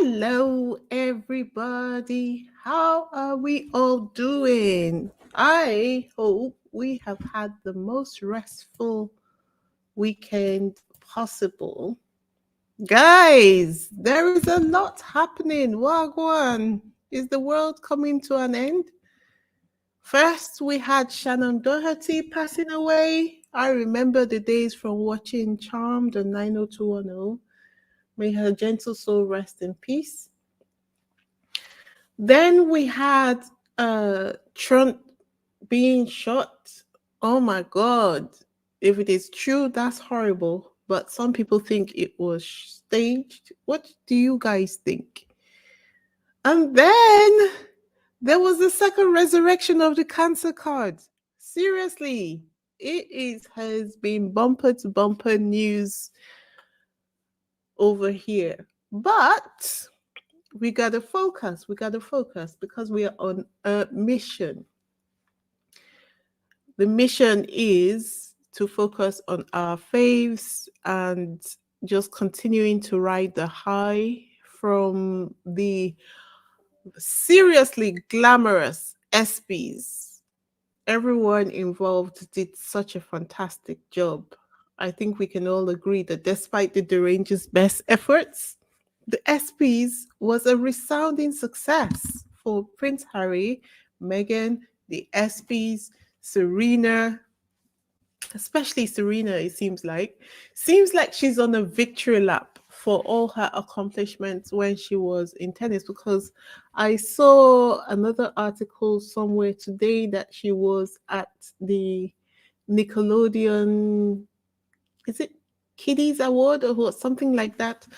Hello, everybody. How are we all doing? I hope we have had the most restful weekend possible. Guys, there is a lot happening. Wagwan. Is the world coming to an end? First, we had Shannon Doherty passing away. I remember the days from watching Charmed on 90210. May her gentle soul rest in peace. Then we had Trump being shot. Oh my God. If it is true, that's horrible. But some people think it was staged. What do you guys think? And then there was the second resurrection of the cancer card. Seriously, has been bumper to bumper news over here. But we gotta focus because we are on a mission. The mission is to focus on our faves and just continuing to ride the high from the seriously glamorous ESPYs. Everyone involved did such a fantastic job. I think we can all agree that despite the derangers' best efforts, the ESPYs was a resounding success for Prince Harry, Meghan, the ESPYs, Serena, especially Serena, it seems like she's on a victory lap for all her accomplishments when she was in tennis, because I saw another article somewhere today that she was at the Nickelodeon, is it Kiddies Award or something like that,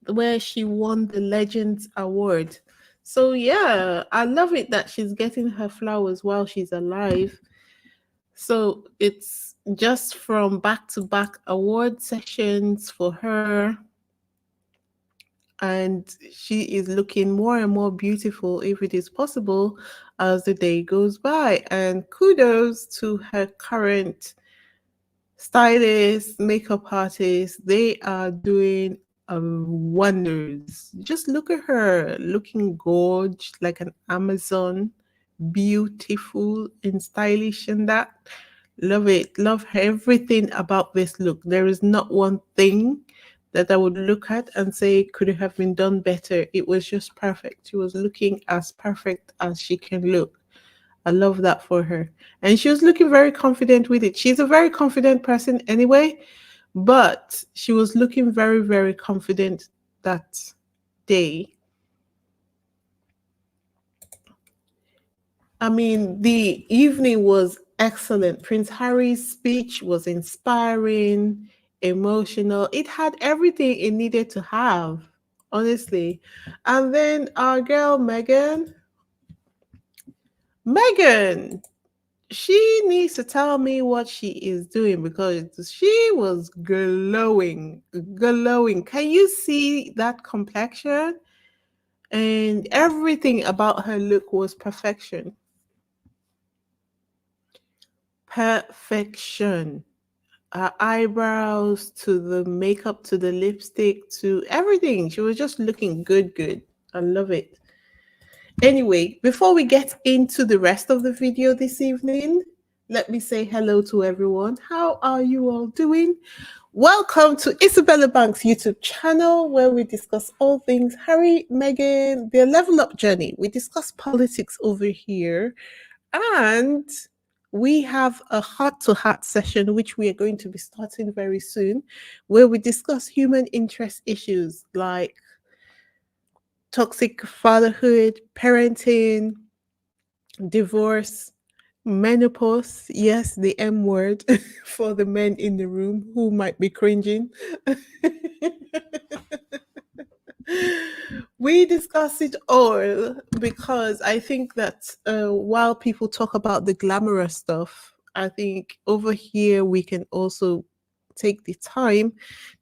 where she won the Legends Award. So yeah, I love it that she's getting her flowers while she's alive. So it's just from back to back award sessions for her. And she is looking more and more beautiful, if it is possible, as the day goes by. And kudos to her current stylists, makeup artists. They are doing wonders. Just look at her looking gorge like an Amazon, beautiful and stylish, and that. Love it. Love everything about this look. There is not one thing that I would look at and say could it have been done better. It was just perfect. She was looking as perfect as she can look. I love that for her. And she was looking very confident with it. She's a very confident person anyway, but she was looking very, very confident that day. I mean, the evening was excellent. Prince Harry's speech was inspiring, emotional. It had everything it needed to have, honestly. And then our girl, Megan, she needs to tell me what she is doing because she was glowing, glowing. Can you see that complexion? And everything about her look was perfection. Perfection. Her eyebrows to the makeup to the lipstick to everything. She was just looking good, good. I love it. Anyway, before we get into the rest of the video this evening, let me say hello to everyone. How are you all doing? Welcome to Isabella Banks' YouTube channel, where we discuss all things Harry, Meghan, their level up journey. We discuss politics over here, and we have a heart to heart session, which we are going to be starting very soon, where we discuss human interest issues like toxic fatherhood, parenting, divorce, menopause. Yes, the M word for the men in the room who might be cringing. We discuss it all because I think that while people talk about the glamorous stuff, I think over here we can also take the time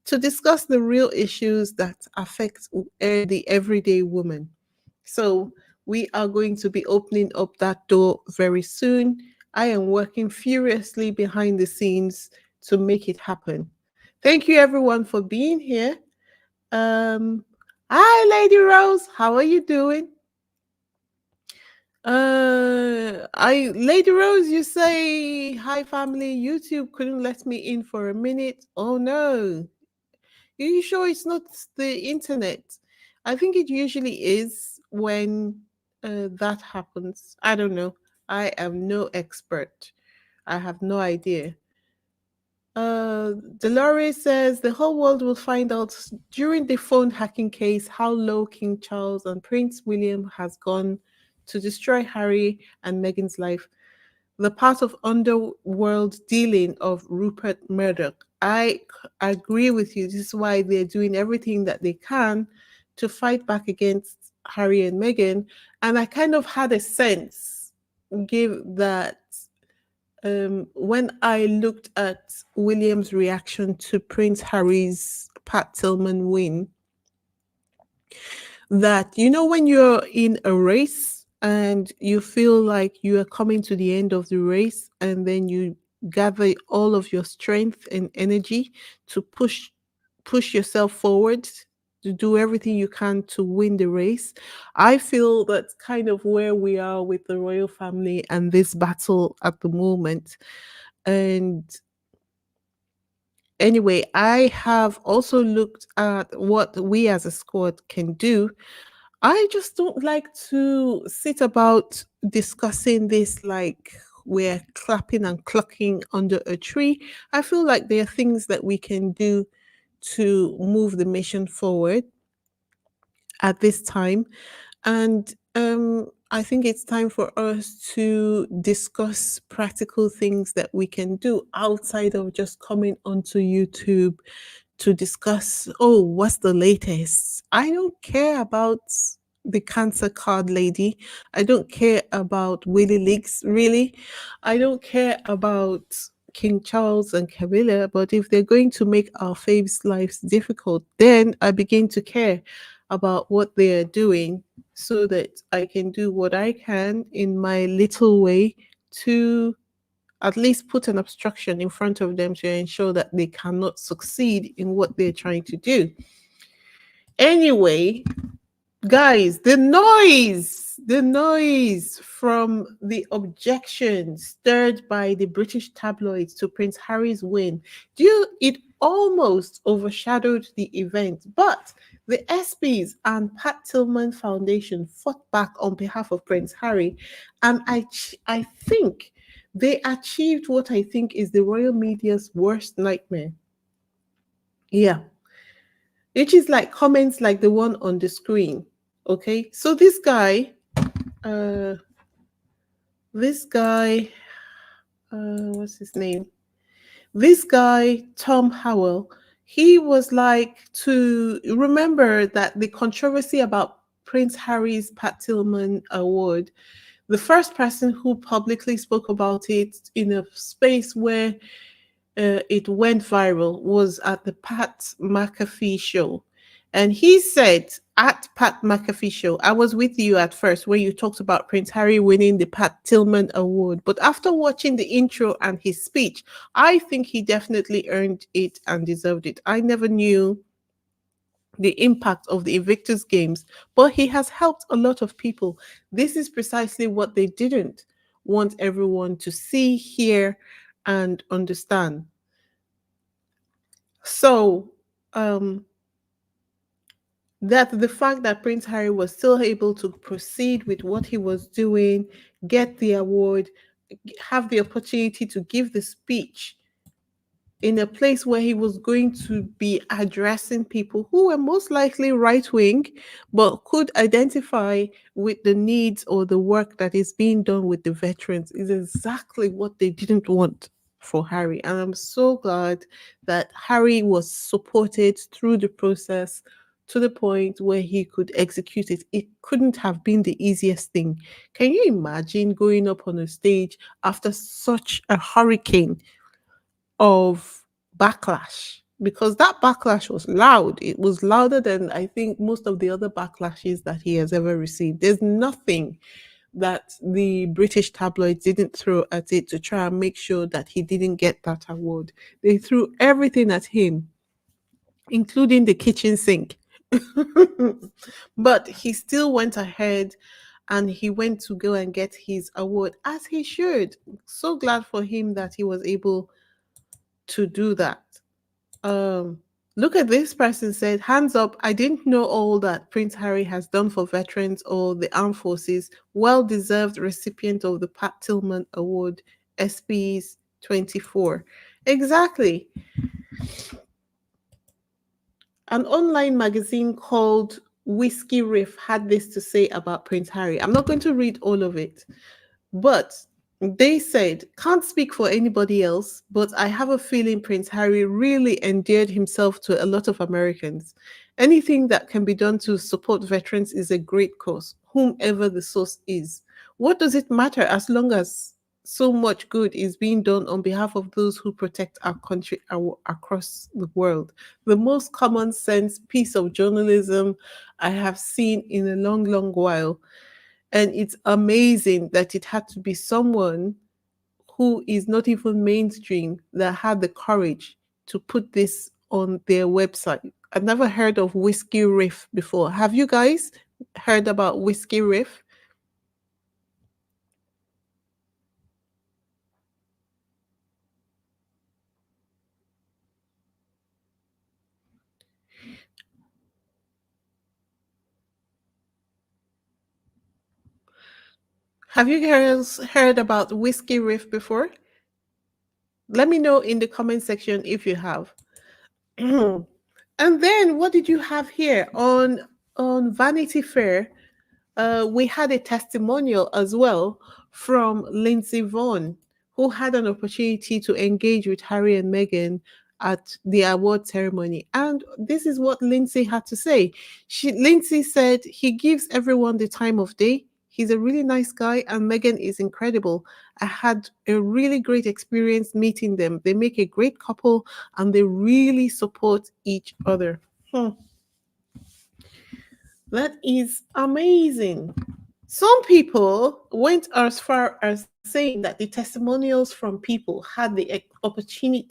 to discuss the real issues that affect the everyday woman. So we are going to be opening up that door very soon. I am working furiously behind the scenes to make it happen. Thank you everyone for being here. Um, Hi, Lady Rose. How are you doing? I Lady Rose, you say hi, family. YouTube couldn't let me in for a minute. Oh no. Are you sure it's not the internet? I think it usually is when that happens. I don't know. I am no expert. I have no idea. Dolores says the whole world will find out during the phone hacking case how low King Charles and Prince William has gone to destroy Harry and Meghan's life. The part of underworld dealing of Rupert Murdoch. Agree with you. This is why they're doing everything that they can to fight back against Harry and Meghan. And I kind of had a sense, give that when I looked at William's reaction to Prince Harry's Pat Tillman win, that when you're in a race and you feel like you are coming to the end of the race, and then you gather all of your strength and energy to push yourself forward, to do everything you can to win the race. I feel that's kind of where we are with the royal family and this battle at the moment. And anyway, I have also looked at what we as a squad can do. I just don't like to sit about discussing this like we're clapping and clucking under a tree. I feel like there are things that we can do to move the mission forward at this time. And I think it's time for us to discuss practical things that we can do outside of just coming onto YouTube to discuss, oh, what's the latest? I don't care about the cancer card lady. I don't care about Willie Leaks, really. I don't care about King Charles and Camilla, but if they're going to make our faves' lives difficult, then I begin to care about what they are doing so that I can do what I can in my little way to at least put an obstruction in front of them to ensure that they cannot succeed in what they're trying to do. Anyway, guys, the noise from the objections stirred by the British tabloids to Prince Harry's win, it almost overshadowed the event. But the ESPYS and Pat Tillman Foundation fought back on behalf of Prince Harry, and I think they achieved what I think is the royal media's worst nightmare. Yeah, which is like comments like the one on the screen. Okay, so uh, this guy, what's his name? This guy, Tom Howell, he was like, to remember that the controversy about Prince Harry's Pat Tillman Award, the first person who publicly spoke about it in a space where it went viral was at the Pat McAfee show. And he said at Pat McAfee show, I was with you at first when you talked about Prince Harry winning the Pat Tillman Award. But after watching the intro and his speech, I think he definitely earned it and deserved it. I never knew the impact of the Invictus Games, but he has helped a lot of people. This is precisely what they didn't want everyone to see, hear, and understand. So, that the fact that Prince Harry was still able to proceed with what he was doing, get the award, have the opportunity to give the speech in a place where he was going to be addressing people who were most likely right wing, but could identify with the needs or the work that is being done with the veterans, is exactly what they didn't want for Harry. And I'm so glad that Harry was supported through the process to the point where he could execute it. It couldn't have been the easiest thing. Can you imagine going up on a stage after such a hurricane of backlash? Because that backlash was loud. It was louder than I think most of the other backlashes that he has ever received. There's nothing that the British tabloids didn't throw at it to try and make sure that he didn't get that award. They threw everything at him, including the kitchen sink. But he still went ahead and he went to go and get his award as he should. So glad for him that he was able to do that. Um, Look at this person said, hands up, I didn't know all that Prince Harry has done for veterans or the armed forces. Well deserved recipient of the Pat Tillman Award, ESPYS 24. Exactly. An online magazine called Whiskey Riff had this to say about Prince Harry. I'm not going to read all of it, but they said, can't speak for anybody else, but I have a feeling Prince Harry really endeared himself to a lot of Americans. Anything that can be done to support veterans is a great cause, whomever the source is. What does it matter as long as so much good is being done on behalf of those who protect our country across the world? The most common sense piece of journalism I have seen in a long, long while. And it's amazing that it had to be someone who is not even mainstream that had the courage to put this on their website. I've never heard of Whiskey Riff before. Have you guys heard about Whiskey Riff? Have you guys heard about Whiskey Riff before? Let me know in the comment section if you have. And then what did you have here on Vanity Fair? We had a testimonial as well from Lindsay Vaughn, who had an opportunity to engage with Harry and Meghan at the award ceremony. And this is what Lindsay had to say. Lindsay said he gives everyone the time of day. He's a really nice guy, and Meghan is incredible. I had a really great experience meeting them. They make a great couple and they really support each other. That is amazing. Some people went as far as saying that the testimonials from people had the opportunity.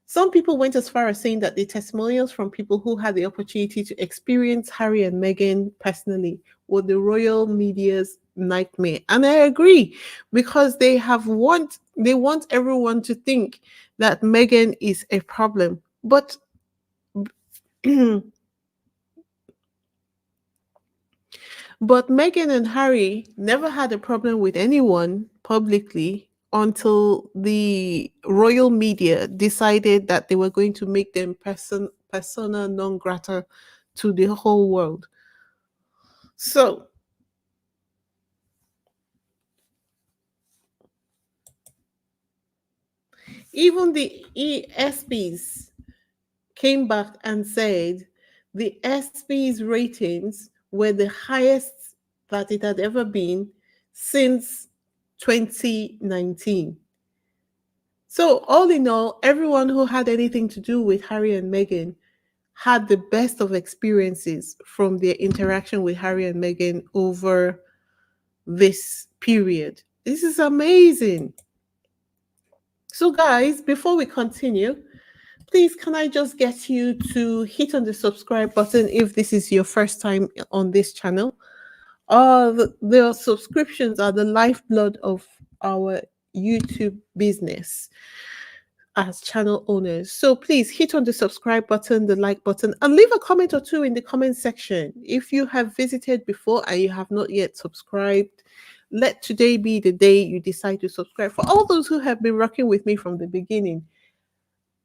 Some people went as far as saying that the testimonials from people who had the opportunity to experience Harry and Meghan personally were the royal media's nightmare. And I agree because they want everyone to think that Meghan is a problem. But But Meghan and Harry never had a problem with anyone publicly until the royal media decided that they were going to make them persona non grata to the whole world. So even the ESPYS came back and said the ESPYS ratings were the highest that it had ever been since 2019. So, all in all, everyone who had anything to do with Harry and Meghan had the best of experiences from their interaction with Harry and Meghan over this period. This is amazing. So, guys, before we continue, please can I just get you to hit on the subscribe button if this is your first time on this channel? The subscriptions are the lifeblood of our YouTube business as channel owners. So please hit on the subscribe button, the like button, and leave a comment or two in the comment section. If you have visited before and you have not yet subscribed, let today be the day you decide to subscribe. For all those who have been rocking with me from the beginning,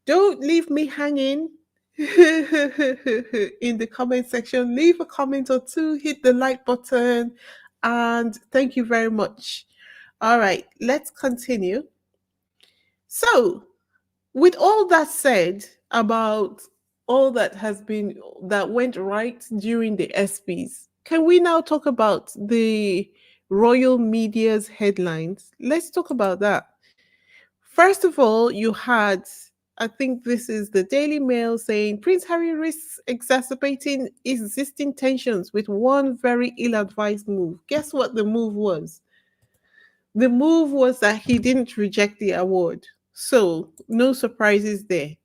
don't leave me hanging in the comment section. Leave a comment or two, hit the like button, and thank you very much. All right, let's continue. So, with all that said about all that went right during the ESPYS, can we now talk about the royal media's headlines? Let's talk about that. First of all, you had, I think this is the Daily Mail saying Prince Harry risks exacerbating existing tensions with one very ill advised move. Guess what the move was? The move was that he didn't reject the award. So, no surprises there.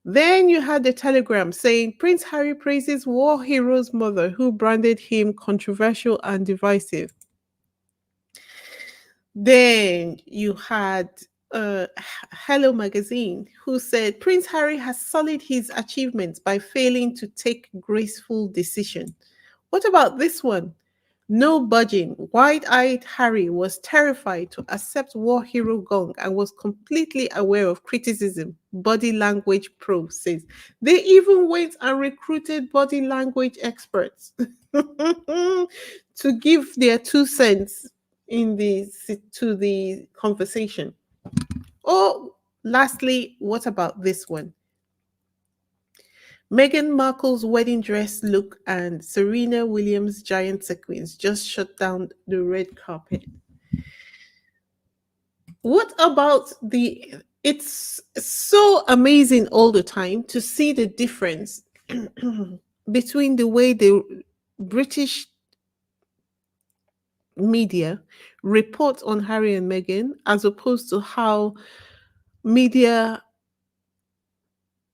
Then you had the telegram saying Prince Harry praises war hero's mother who branded him controversial and divisive. Then you had Hello Magazine, who said Prince Harry has sullied his achievements by failing to take graceful decision. What about this one? No budging. Wide-eyed Harry was terrified to accept war hero Gong and was completely aware of criticism. Body Language Pro says they even went and recruited body language experts to give their 2 cents in the to the conversation. Oh, lastly, what about this one? Meghan Markle's wedding dress look and Serena Williams' giant sequins just shut down the red carpet. What about the it's so amazing all the time to see the difference between the way the British media report on Harry and Meghan as opposed to how media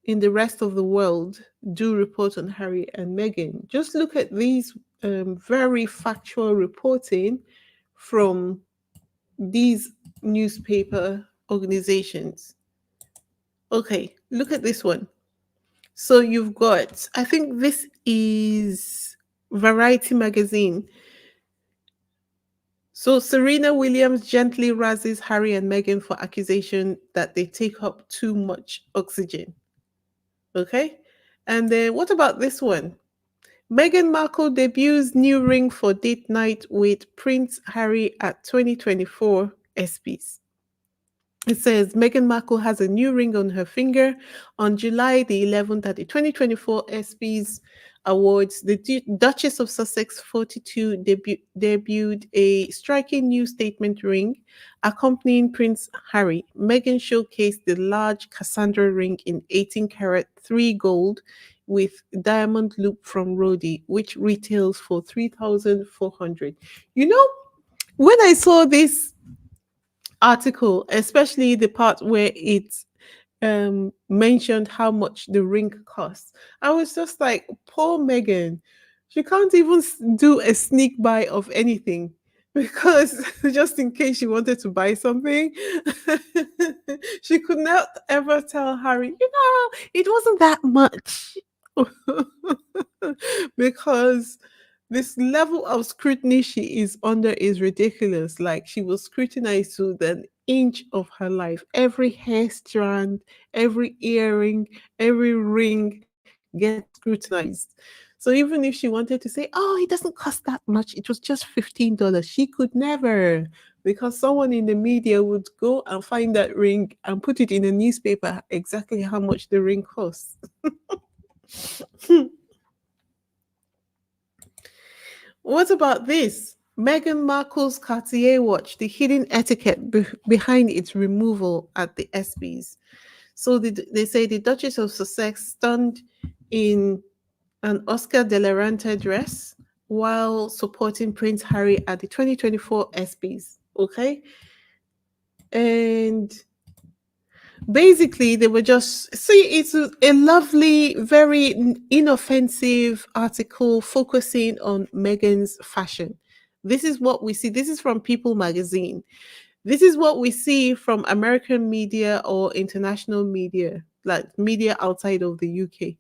in the rest of the world do report on Harry and Meghan. Just look at these very factual reporting from these newspaper organizations. Okay, look at this one. So you've got, I think this is Variety magazine. So Serena Williams gently razzes Harry and Meghan for accusation that they take up too much oxygen. Okay. And then what about this one? Meghan Markle debuts new ring for date night with Prince Harry at 2024 ESPYS. It says Meghan Markle has a new ring on her finger. On July the 11th at the 2024 ESPYS Awards, the Duchess of Sussex 42 debuted a striking new statement ring accompanying Prince Harry. Meghan showcased the large Cassandra ring in 18 karat 3 gold with diamond loop from Rodi, which retails for 3,400. You know, when I saw this article, especially the part where it mentioned how much the ring costs, I was just like, poor Megan, she can't even do a sneak buy of anything because just in case she wanted to buy something, she could not ever tell Harry, it wasn't that much. Because this level of scrutiny she is under is ridiculous. Like she was scrutinized to the inch of her life. Every hair strand, every earring, every ring gets scrutinized. So even if she wanted to say, "Oh, it doesn't cost that much. It was just $15," she could never, because someone in the media would go and find that ring and put it in a newspaper exactly how much the ring costs. What about this? Meghan Markle's Cartier watch, the hidden etiquette behind its removal at the ESPYs. So they say the Duchess of Sussex stunned in an Oscar de la Renta dress while supporting Prince Harry at the 2024 ESPYs. Okay. And basically they were just see it's a lovely, very inoffensive article focusing on Meghan's fashion. This is what we see. This is from People magazine. This is what we see from American media or international media, like media outside of the UK.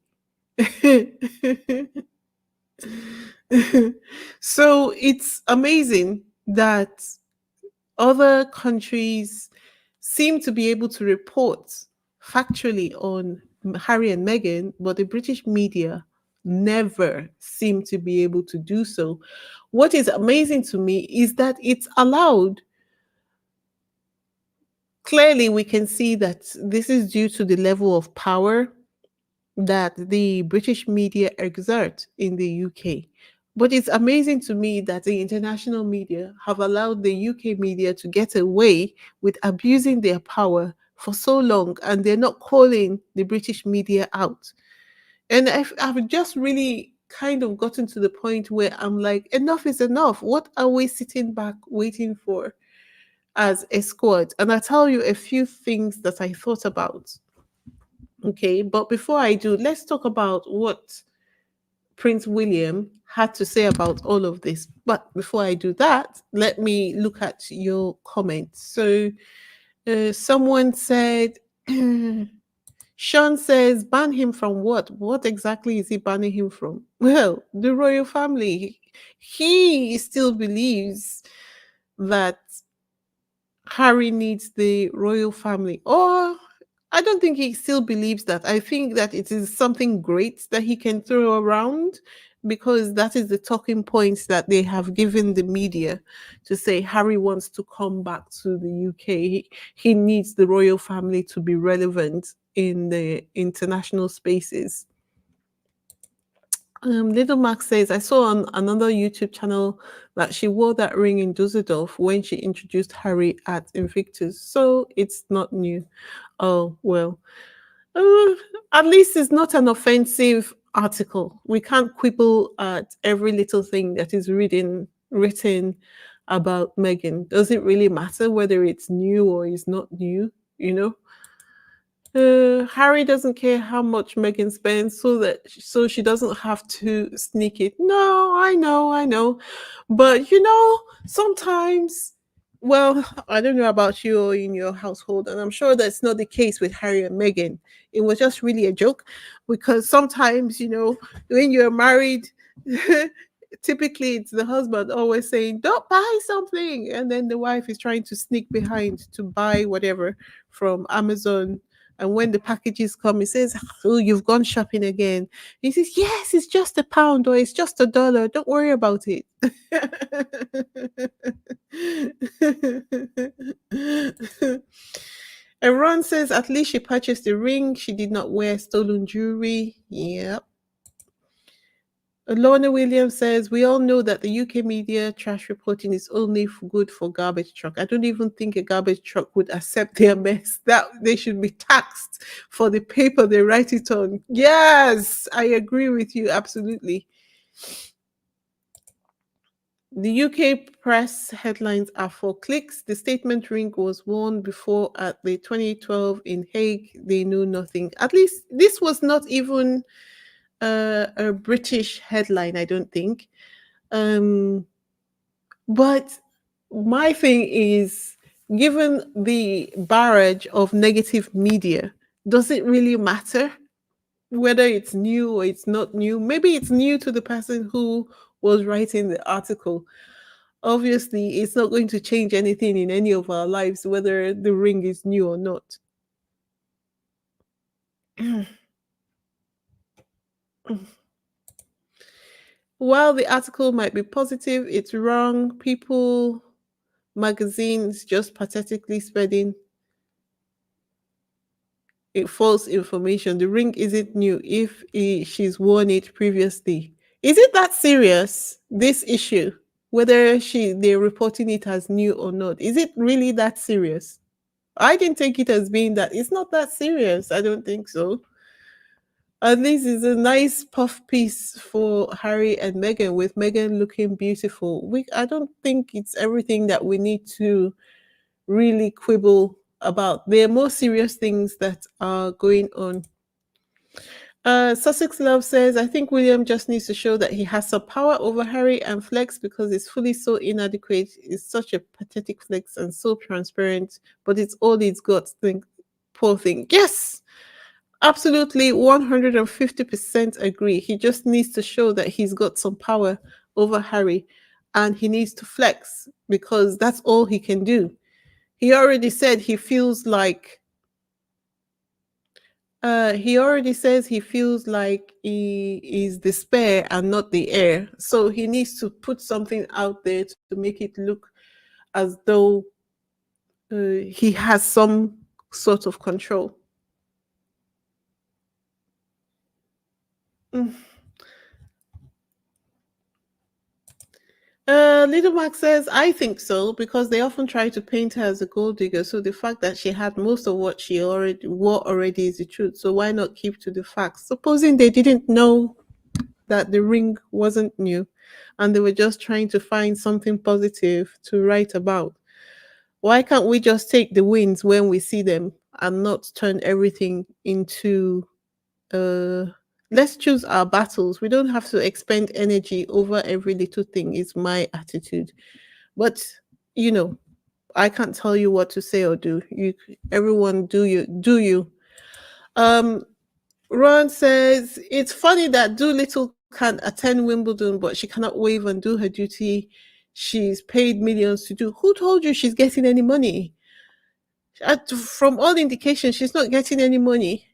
So it's amazing that other countries seem to be able to report factually on Harry and Meghan, but the British media never seem to be able to do so. What is amazing to me is that it's allowed. Clearly, we can see that this is due to the level of power that the British media exert in the UK. But it's amazing to me that the international media have allowed the UK media to get away with abusing their power for so long, and they're not calling the British media out. And I've just really kind of gotten to the point where I'm like, enough is enough. What are we sitting back waiting for as a squad? And I tell you a few things that I thought about. Okay, but before I do, let's talk about what Prince William had to say about all of this. But before I do that, let me look at your comments. So, someone said, Sean says, ban him from what? What exactly is he banning him from? Well, the royal family. He still believes that Harry needs the royal family. Or I don't think he still believes that. I think that it is something great that he can throw around because that is the talking points that they have given the media to say Harry wants to come back to the UK. He needs the royal family to be relevant in the international spaces. Little Max says, I saw on another YouTube channel that she wore that ring in Dusseldorf when she introduced Harry at Invictus. So it's not new. Oh, well. Uh, at least it's not an offensive article. We can't quibble at every little thing that is written about Meghan. Does it really matter whether it's new or is not new? You know? Harry doesn't care how much Megan spends, so she doesn't have to sneak it. No, I know, but sometimes. Well, I don't know about you or in your household, and I'm sure that's not the case with Harry and Meghan. It was just really a joke, because sometimes when you're married. Typically it's the husband always saying don't buy something, and then the wife is trying to sneak behind to buy whatever from Amazon. And when the packages come, he says, oh, you've gone shopping again. He says, yes, it's just £1 or it's just $1. Don't worry about it. And Ron says, at least she purchased the ring. She did not wear stolen jewelry. Yep. Lorna Williams says, we all know that the UK media trash reporting is only good for garbage truck. I don't even think a garbage truck would accept their mess. That they should be taxed for the paper they write it on. Yes, I agree with you absolutely. The UK press headlines are for clicks. The statement ring was worn before at the 2012 in Hague. They knew nothing. At least this was not even a British headline, I don't think. But my thing is, given the barrage of negative media, does it really matter whether it's new or it's not new? Maybe it's new to the person who was writing the article. Obviously, it's not going to change anything in any of our lives, whether the ring is new or not. While the article might be positive, it's wrong. People, magazines just pathetically spreading false information. The ring isn't new if she's worn it previously. Is it that serious, this issue? Whether they're reporting it as new or not. Is it really that serious? I didn't take it as being that. It's not that serious. I don't think so. At least it's a nice puff piece for Harry and Meghan, with Meghan looking beautiful. I don't think it's everything that we need to really quibble about. There are more serious things that are going on. Sussex Love says, I think William just needs to show that he has some power over Harry and flex, because it's fully so inadequate. It's such a pathetic flex and so transparent, but it's all he's got. Poor thing. Yes, absolutely, 150% agree. He just needs to show that he's got some power over Harry, and he needs to flex, because that's all he can do. He already said he feels like he already says he feels like he is the spare and not the heir. So he needs to put something out there to make it look as though he has some sort of control. Mm. Little Max says, I think so, because they often try to paint her as a gold digger. So the fact that she had most of what she already wore already is the truth. So why not keep to the facts? Supposing they didn't know that the ring wasn't new and they were just trying to find something positive to write about. Why can't we just take the wins when we see them and not turn everything into uh let's choose our battles. We don't have to expend energy over every little thing, is my attitude. But you know, I can't tell you what to say or do. You everyone do you. Um Ron says it's funny that Doolittle can attend Wimbledon, but she cannot wave and do her duty. She's paid millions to do. Who told you she's getting any money? From all indications, she's not getting any money.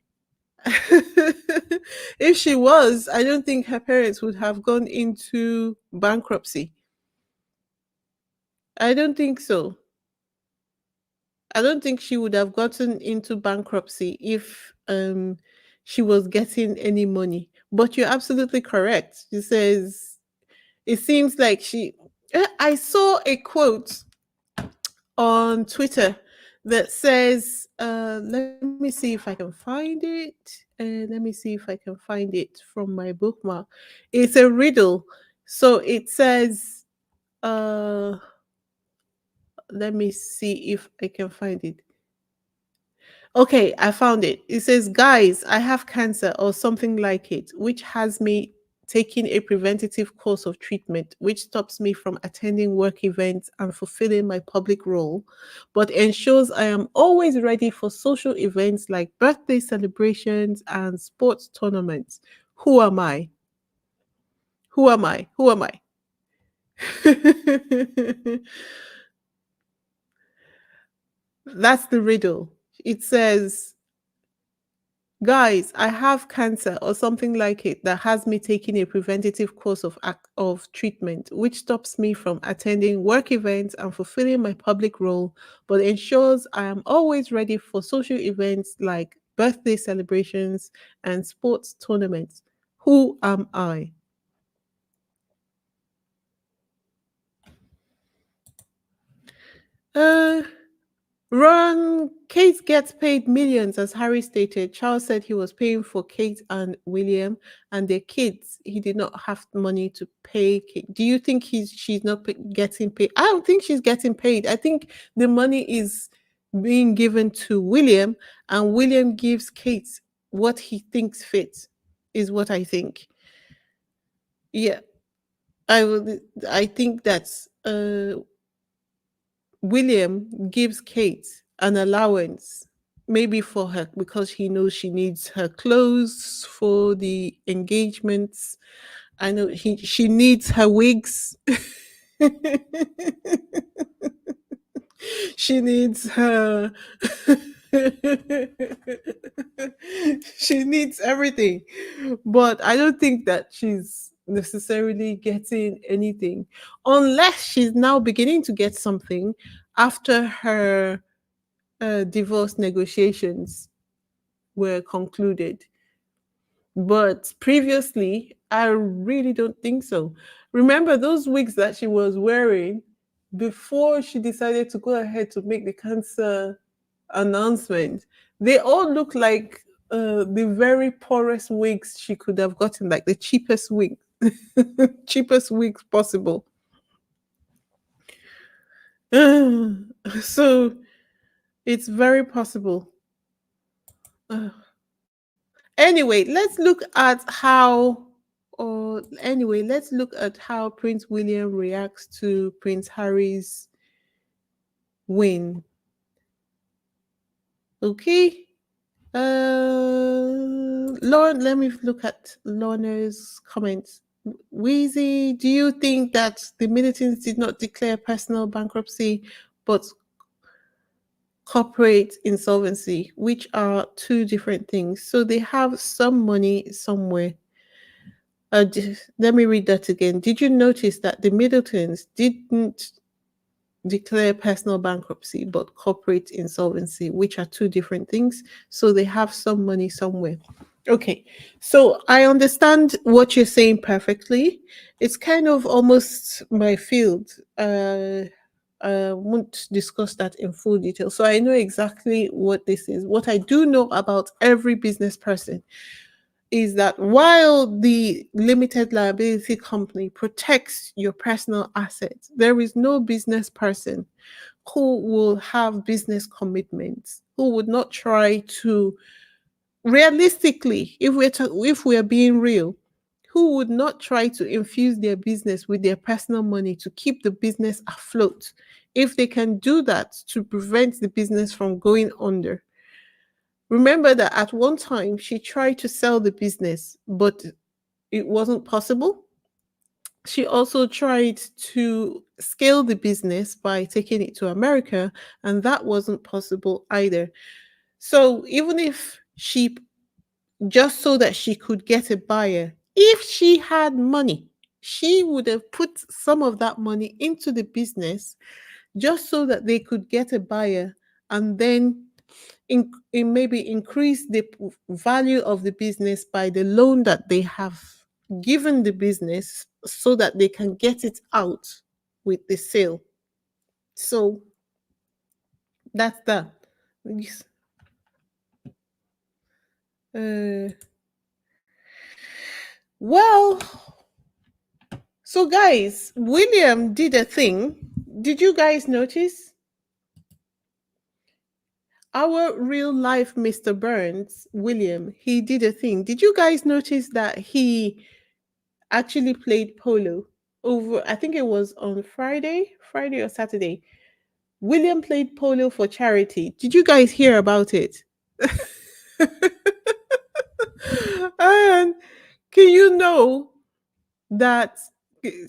If she was, I don't think her parents would have gone into bankruptcy. I don't think so. I don't think she would have gotten into bankruptcy if she was getting any money. But you're absolutely correct. She says it seems like she. I saw a quote on Twitter that says, let me see if I can find it. Let me see if I can find it from my bookmark. It's a riddle. So it says, uh, let me see if I can find it. Okay, I found it. It says, guys, I have cancer or something like it, which has me taking a preventative course of treatment, which stops me from attending work events and fulfilling my public role, but ensures I am always ready for social events like birthday celebrations and sports tournaments. Who am I? Who am I? Who am I? That's the riddle. It says, guys, I have cancer or something like it that has me taking a preventative course of treatment, which stops me from attending work events and fulfilling my public role, but ensures I am always ready for social events like birthday celebrations and sports tournaments. Who am I? Uh, Ron, Kate gets paid millions, as Harry stated. Charles said he was paying for Kate and William and their kids. He did not have money to pay Kate. Do you think she's not getting paid? I don't think she's getting paid. I think the money is being given to William, and William gives Kate what he thinks fit, is what I think. Yeah, I would. I think that's William gives Kate an allowance, maybe for her because he knows she needs her clothes for the engagements. I know she needs her wigs. She needs her. She needs everything, but I don't think that she's necessarily getting anything unless she's now beginning to get something after her divorce negotiations were concluded. But previously, I really don't think so. Remember those wigs that she was wearing before she decided to go ahead to make the cancer announcement? They all look like the very poorest wigs she could have gotten, like the cheapest wig, cheapest wigs possible. So it's very possible. Uh, Anyway, let's look at how let's look at how Prince William reacts to Prince Harry's win. Okay. Lauren, let me look at Lorna's comments. Wheezy, do you think that the militants did not declare personal bankruptcy but corporate insolvency, which are two different things? So they have some money somewhere. Let me read that again. Did you notice that the Middletons didn't declare personal bankruptcy but corporate insolvency, which are two different things? So they have some money somewhere. Okay, so I understand what you're saying perfectly. It's kind of almost my field. I won't discuss that in full detail. So I know exactly what this is. What I do know about every business person is that while the limited liability company protects your personal assets, there is no business person who will have business commitments, who would not try to, realistically, if we're being real, who would not try to infuse their business with their personal money to keep the business afloat, if they can do that to prevent the business from going under. Remember that at one time she tried to sell the business, but it wasn't possible. She also tried to scale the business by taking it to America, and that wasn't possible either. So even if she, just so that she could get a buyer, if she had money, she would have put some of that money into the business just so that they could get a buyer, and then maybe increase the value of the business by the loan that they have given the business so that they can get it out with the sale. So that's that. Yes. Uh, well, so guys, William did a thing. Did you guys notice? Our real life Mr. Burns, William, he did a thing. Did you guys notice that he actually played polo over, I think it was on Friday or Saturday? William played polo for charity. Did you guys hear about it? And can you know that,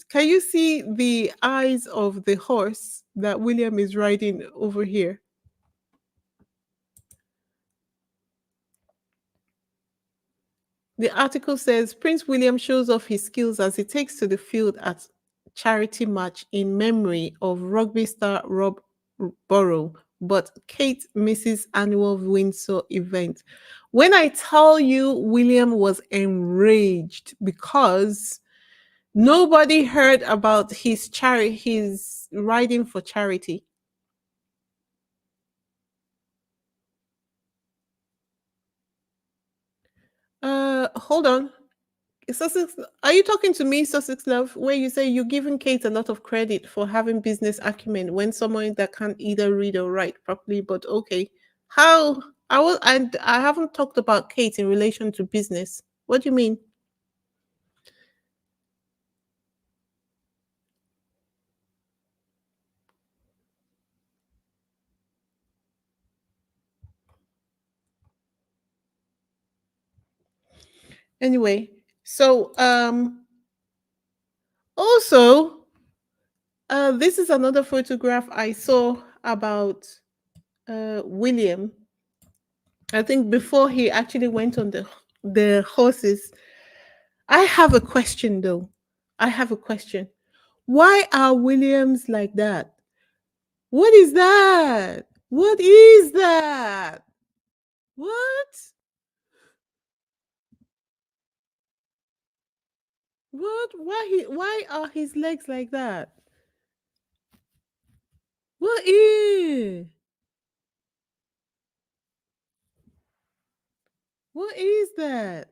can you see the eyes of the horse that William is riding over here? The article says Prince William shows off his skills as he takes to the field at charity match in memory of rugby star Rob Borough, but Kate misses annual Windsor event. When I tell you William was enraged because nobody heard about his riding for charity. Hold on. Sussex, are you talking to me, Sussex Love, where you say you're giving Kate a lot of credit for having business acumen when someone that can't either read or write properly? But okay, how I haven't talked about Kate in relation to business. What do you mean? Anyway, so also this is another photograph I saw about William. I think before he actually went on the horses. I have a question though. I have a question. Why are Williams like that? What is that? What is that? What? What? Why are his legs like that? What is? What is that?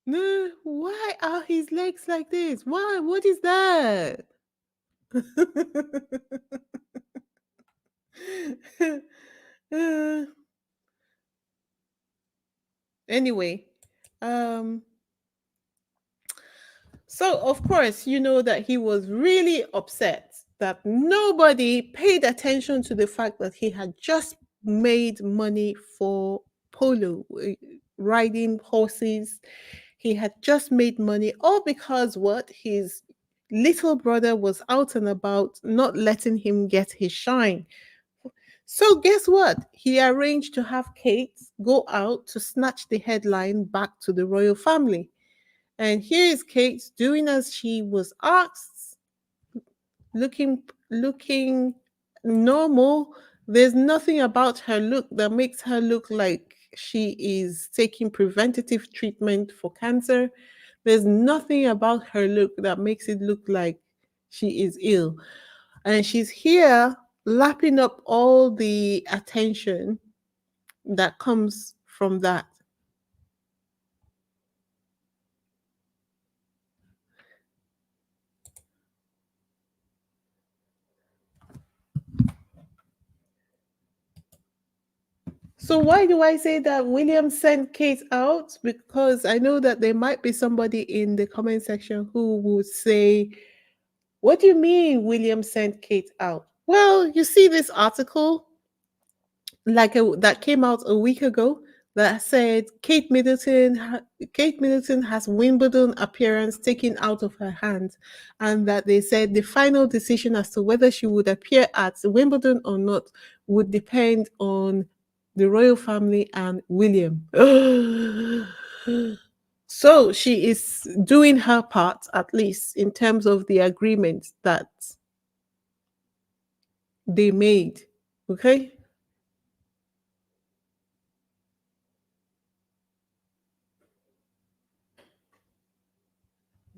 No, why are his legs like this? Why? What is that? Uh, anyway, um so, of course, you know that he was really upset that nobody paid attention to the fact that he had just made money for polo, riding horses. He had just made money, all because what? His little brother was out and about, not letting him get his shine. So, guess what? He arranged to have Kate go out to snatch the headline back to the royal family. And here is Kate doing as she was asked, looking normal. There's nothing about her look that makes her look like she is taking preventative treatment for cancer. There's nothing about her look that makes it look like she is ill. And she's here lapping up all the attention that comes from that. So why do I say that William sent Kate out? Because I know that there might be somebody in the comment section who would say, what do you mean William sent Kate out? Well, you see this article that came out a week ago that said Kate Middleton has Wimbledon appearance taken out of her hands, and that they said the final decision as to whether she would appear at Wimbledon or not would depend on the royal family and William. So she is doing her part, at least in terms of the agreement that they made. Okay.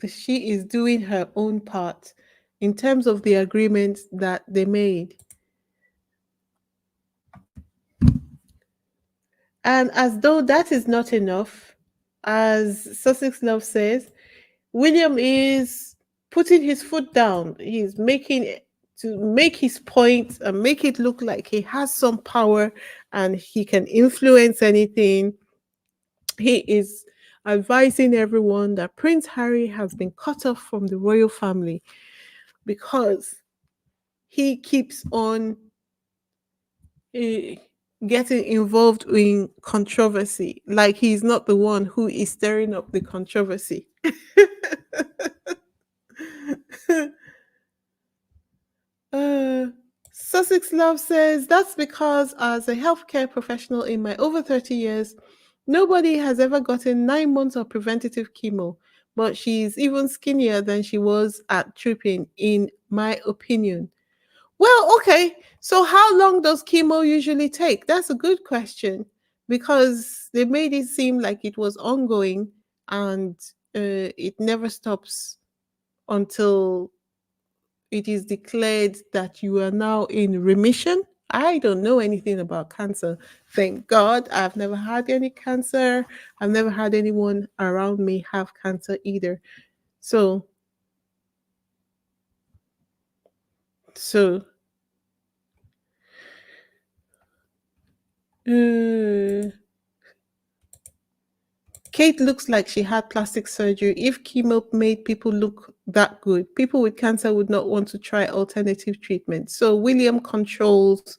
She is doing her own part in terms of the agreement that they made. And as though that is not enough, as Sussex Love says, William is putting his foot down. He's making it to make his point and make it look like he has some power and he can influence anything. He is advising everyone that Prince Harry has been cut off from the royal family because he keeps on eh, getting involved in controversy, like he's not the one who is stirring up the controversy. uh, Sussex Love says that's because, as a healthcare professional in my over 30 years, nobody has ever gotten 9 months of preventative chemo, but she's even skinnier than she was at trooping, in my opinion. Well, okay. So how long does chemo usually take? That's a good question because they made it seem like it was ongoing and it never stops until it is declared that you are now in remission. I don't know anything about cancer. Thank God I've never had any cancer. I've never had anyone around me have cancer either. So, so, uh, Kate looks like she had plastic surgery. If chemo made people look that good, people with cancer would not want to try alternative treatment. So William controls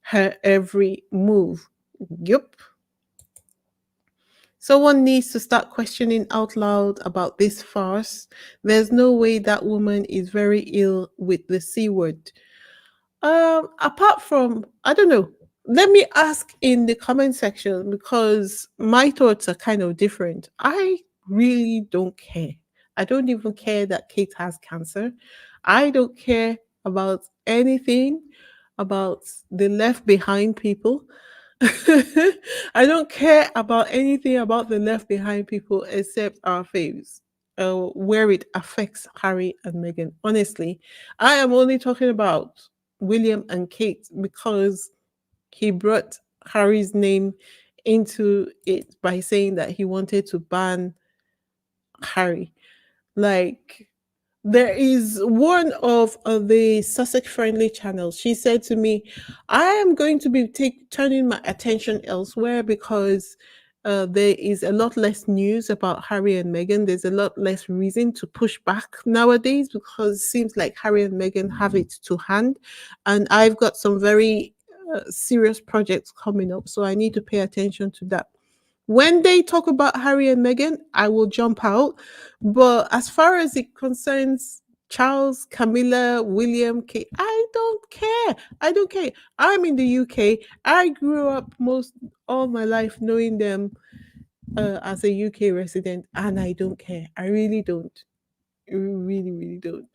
her every move. Yup. Someone needs to start questioning out loud about this farce. There's no way that woman is very ill with the C word. Apart from, I don't know. Let me ask in the comment section because my thoughts are kind of different. I really don't care. I don't even care that Kate has cancer. I don't care about anything about the left behind people. I don't care about anything about the left behind people except our faves, where it affects Harry and Meghan. Honestly, I am only talking about William and Kate because he brought Harry's name into it by saying that he wanted to ban Harry. Like, there is one of the Sussex friendly channels. She said to me, I am going to be turning my attention elsewhere because there is a lot less news about Harry and Meghan. There's a lot less reason to push back nowadays because it seems like Harry and Meghan have it to hand. And I've got some very serious projects coming up. So I need to pay attention to that. When they talk about Harry and Meghan, I will jump out. But as far as it concerns Charles, Camilla, William, Kate, I don't care. I don't care. I'm in the UK. I grew up most all my life knowing them as a UK resident, and I don't care. I really don't. Really, really don't.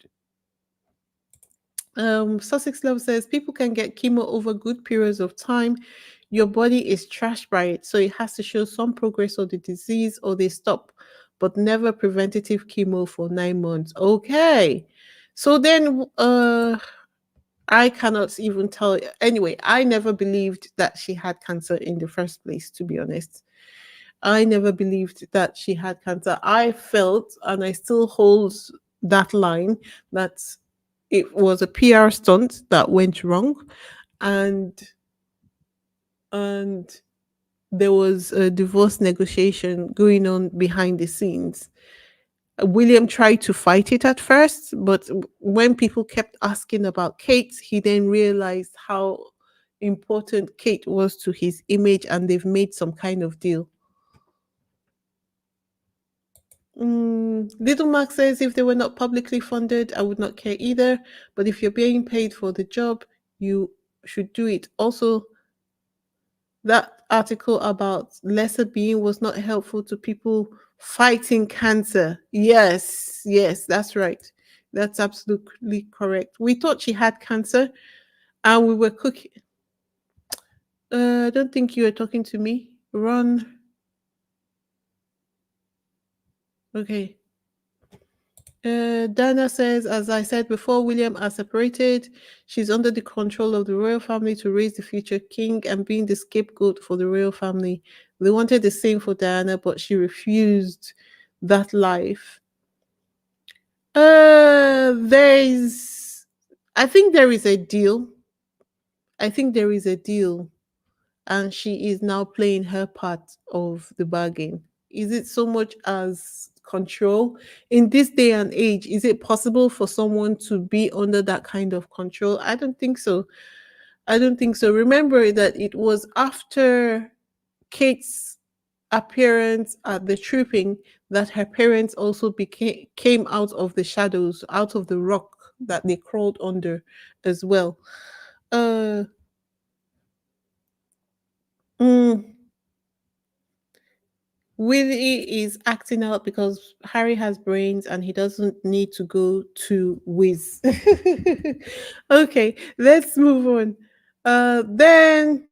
Sussex Love says people can get chemo over good periods of time. Your body is trashed by it, so it has to show some progress of the disease or they stop, but never preventative chemo for 9 months. Okay. So then I cannot even tell. Anyway, I never believed that she had cancer in the first place, to be honest. I never believed that she had cancer. I felt, and I still hold that line, that it was a PR stunt that went wrong, and and there was a divorce negotiation going on behind the scenes. William tried to fight it at first, but when people kept asking about Kate, he then realized how important Kate was to his image, and they've made some kind of deal. Little Mark says if they were not publicly funded, I would not care either. But if you're being paid for the job, you should do it. Also, that article about lesser being was not helpful to people fighting cancer. Yes, yes, that's right. That's absolutely correct. We thought she had cancer and we were cooking. I don't think you are talking to me. Run. Okay. Dana says, as I said before, William are separated. She's under the control of the royal family to raise the future king and being the scapegoat for the royal family. They wanted the same for Diana, but she refused that life. There's, I think there is a deal. I think there is a deal, and she is now playing her part of the bargain. Is it so much as control? In this day and age, is it possible for someone to be under that kind of control? I don't think so. I don't think so. Remember that it was after Kate's appearance at the trooping that her parents also became came out of the shadows, out of the rock that they crawled under as well. Uh mm, Willie is acting out because Harry has brains and he doesn't need to go to Wiz. Okay, let's move on. Then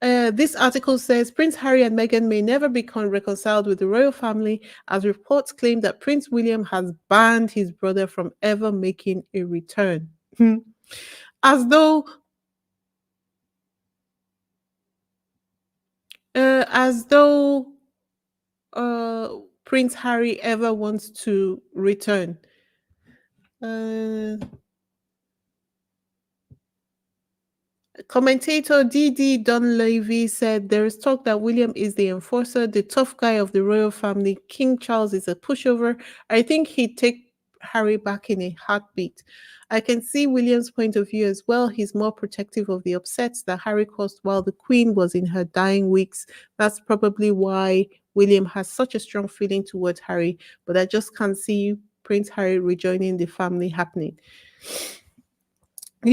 this article says Prince Harry and Meghan may never become reconciled with the royal family, as reports claim that Prince William has banned his brother from ever making a return. As though, as though uh, Prince Harry ever wants to return. Uh, Commentator D.D. Dunleavy said there is talk that William is the enforcer, the tough guy of the royal family. King Charles is a pushover. I think he'd take Harry back in a heartbeat. I can see William's point of view as well. He's more protective of the upsets that Harry caused while the Queen was in her dying weeks. That's probably why William has such a strong feeling towards Harry, but I just can't see Prince Harry rejoining the family happening.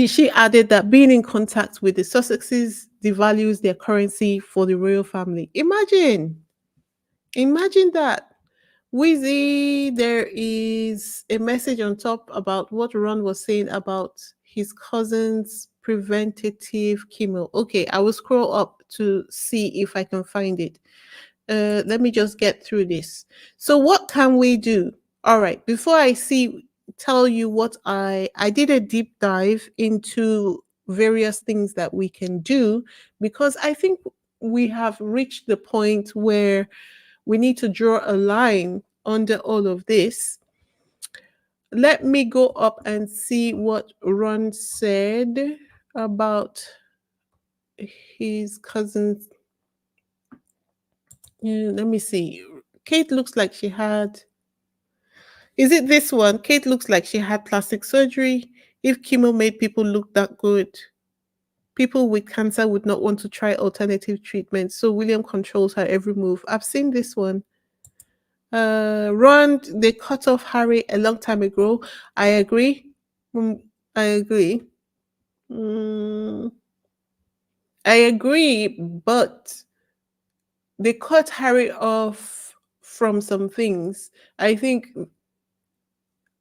She added that being in contact with the Sussexes devalues their currency for the royal family. Imagine that. Wheezy, there is a message on top about what Ron was saying about his cousin's preventative chemo. Okay, I will scroll up to see if I can find it. Let me just get through this. So what can we do? All right, before I see tell you what I did a deep dive into various things that we can do, because I think we have reached the point where we need to draw a line under all of this. Let me go up and see what Ron said about his cousin's. Yeah, let me see. Kate looks like she had. Is it this one? Kate looks like she had plastic surgery. If chemo made people look that good, people with cancer would not want to try alternative treatments. So William controls her every move. I've seen this one. Ron, they cut off Harry a long time ago. I agree. I agree. Mm, I agree, but they cut Harry off from some things. I think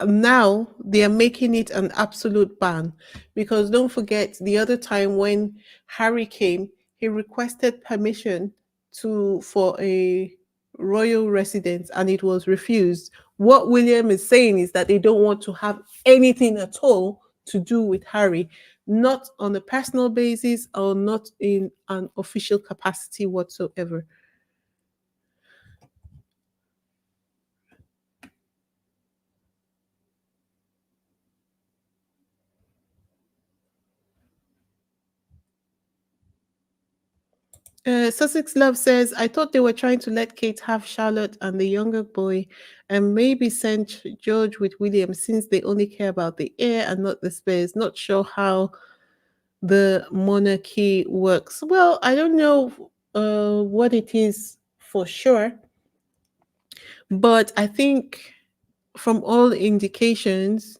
now they are making it an absolute ban, because don't forget the other time when Harry came, he requested permission to for a royal residence and it was refused. What William is saying is that they don't want to have anything at all to do with Harry, not on a personal basis or not in an official capacity whatsoever. Sussex Love says, I thought they were trying to let Kate have Charlotte and the younger boy and maybe send George with William since they only care about the heir and not the spares. Not sure how the monarchy works. Well, I don't know what it is for sure, but I think from all indications,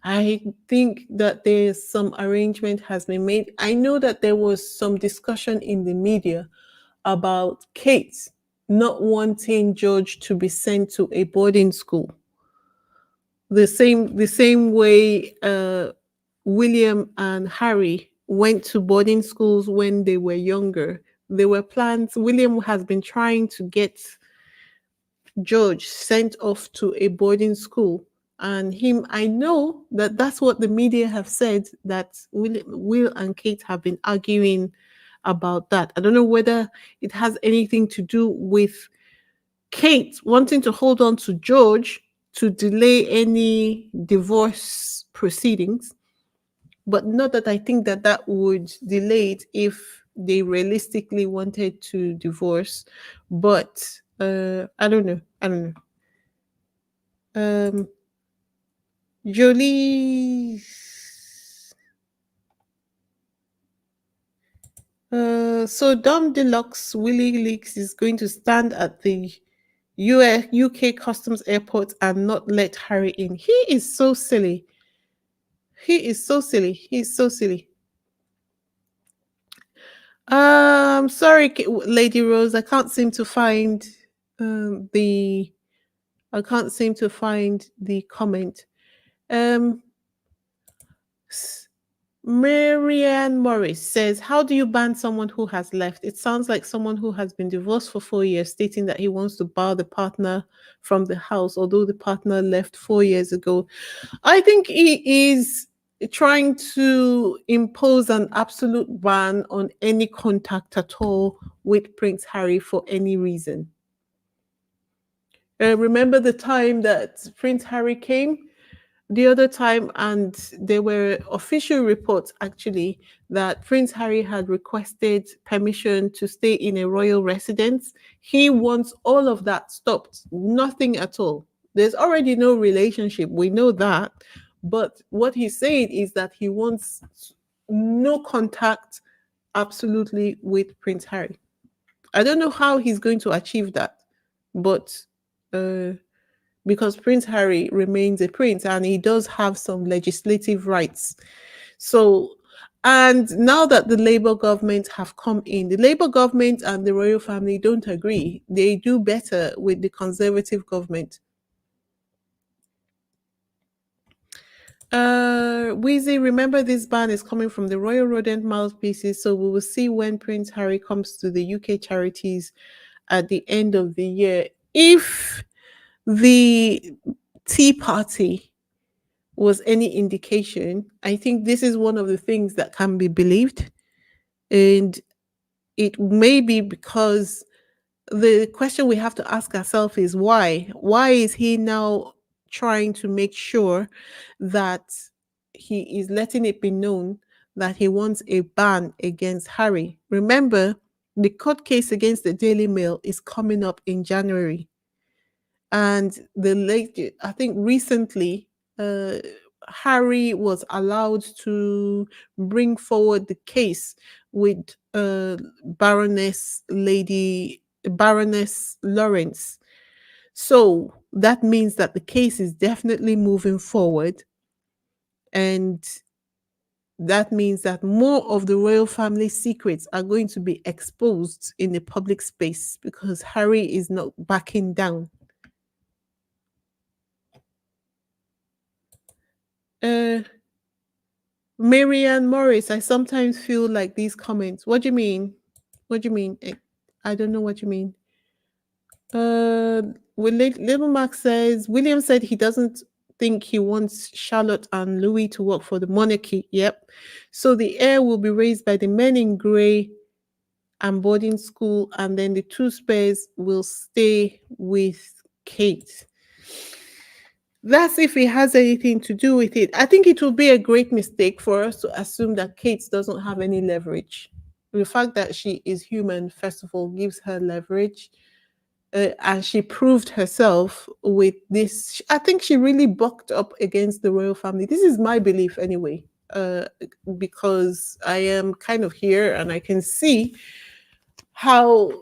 I think that there's some arrangement has been made. I know that there was some discussion in the media about Kate not wanting George to be sent to a boarding school. The same way William and Harry went to boarding schools when they were younger. There were plans. William has been trying to get George sent off to a boarding school. And him, I know that that's what the media have said, that Will and Kate have been arguing about that. I don't know whether it has anything to do with Kate wanting to hold on to George to delay any divorce proceedings, but not that I think that that would delay it if they realistically wanted to divorce. But I don't know. I don't know. Jolie. So Dom Deluxe Willie Leaks is going to stand at the UK customs airport and not let Harry in. He is so silly. He is so silly. He's so silly. Sorry, Lady Rose, the I can't seem to find the comment. Um, Marianne Morris says, how do you ban someone who has left? It sounds like someone who has been divorced for 4 years, stating that he wants to bar the partner from the house, although the partner left 4 years ago. I think he is trying to impose an absolute ban on any contact at all with Prince Harry for any reason. Remember the time that Prince Harry came? The other time, and there were official reports actually that Prince Harry had requested permission to stay in a royal residence. He wants all of that stopped, nothing at all. There's already no relationship, we know that. But what he's saying is that he wants no contact absolutely with Prince Harry. I don't know how he's going to achieve that, but uh, because Prince Harry remains a prince and he does have some legislative rights. So, and now that the Labour government have come in, the Labour government and the royal family don't agree. They do better with the Conservative government. Wheezy, remember this ban is coming from the Royal Rodent Mouthpieces, so we will see when Prince Harry comes to the UK charities at the end of the year. If the Tea Party was any indication, I think this is one of the things that can be believed. And it may be because the question we have to ask ourselves is why? Why is he now trying to make sure that he is letting it be known that he wants a ban against Harry? Remember, the court case against the Daily Mail is coming up in January. And I think recently, uh, Harry was allowed to bring forward the case with Baroness Lawrence. So that means that the case is definitely moving forward, and that means that more of the royal family secrets are going to be exposed in the public space because Harry is not backing down. Uh, Marianne Morris, I sometimes feel like these comments. What do you mean? What do you mean? I don't know what you mean. Little Max says William said he doesn't think he wants Charlotte and Louis to work for the monarchy. Yep. So the heir will be raised by the men in grey and boarding school, and then the two spares will stay with Kate. That's if it has anything to do with it. I think it will be a great mistake for us to assume that Kate doesn't have any leverage. The fact that she is human, first of all, gives her leverage. And she proved herself with this. I think she really bucked up against the royal family. This is my belief, anyway, because I am kind of here and I can see how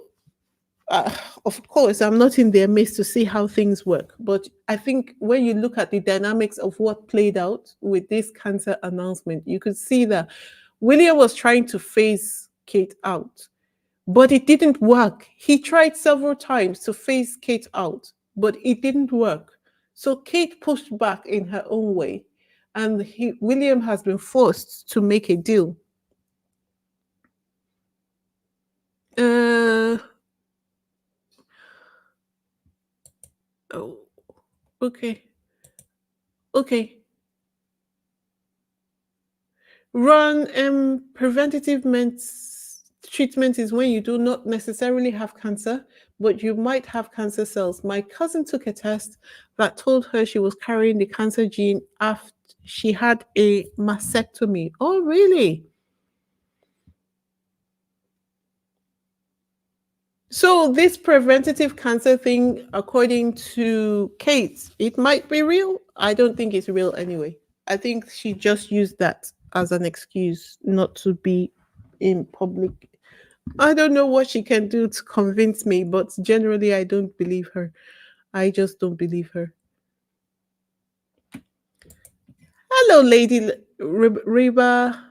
uh, of course, I'm not in their midst to see how things work, but I think when you look at the dynamics of what played out with this cancer announcement, you could see that William was trying to phase Kate out, but it didn't work. He tried several times to phase Kate out, but it didn't work. So Kate pushed back in her own way, and William has been forced to make a deal. Uh, oh, okay, okay. Run preventative treatment is when you do not necessarily have cancer, but you might have cancer cells. My cousin took a test that told her she was carrying the cancer gene after she had a mastectomy. Oh, really? So this preventative cancer thing, according to Kate, it might be real. I don't think it's real anyway. I think she just used that as an excuse not to be in public. I don't know what she can do to convince me, but generally I don't believe her. I just don't believe her. Hello, Lady Reba.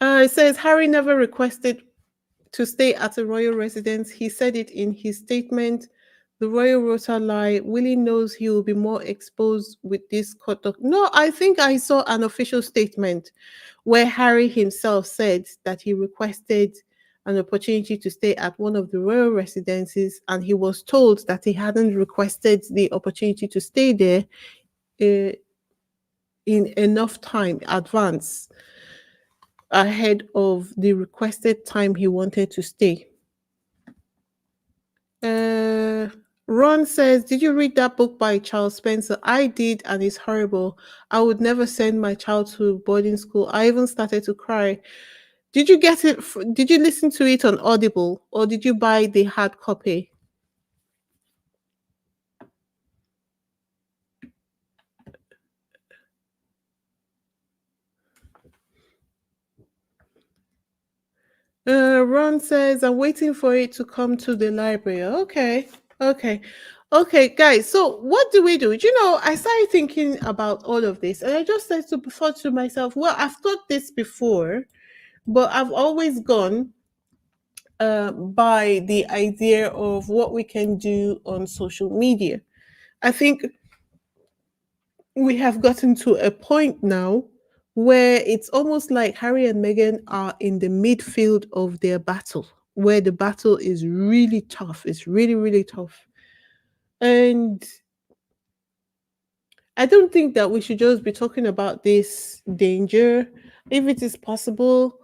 It says Harry never requested to stay at a royal residence. He said it in his statement. The royal rota lie. Willie knows he will be more exposed with this court doc. No, I think I saw an official statement where Harry himself said that he requested an opportunity to stay at one of the royal residences, and he was told that he hadn't requested the opportunity to stay there uh, in enough time advance ahead of the requested time he wanted to stay. Uh, Ron says, did you read that book by Charles Spencer? I did, and it's horrible. I would never send my child to boarding school. I even started to cry. Did you get it? Did you listen to it on Audible, or did you buy the hard copy? Ron says, I'm waiting for it to come to the library. Okay, okay, okay, guys. So, what do we do? You know, I started thinking about all of this, and I just said to thought to myself, well, I've thought this before, but I've always gone by the idea of what we can do on social media. I think we have gotten to a point now where it's almost like Harry and Meghan are in the midfield of their battle, where the battle is really tough. It's really, really tough. And I don't think that we should just be talking about this danger. If it is possible,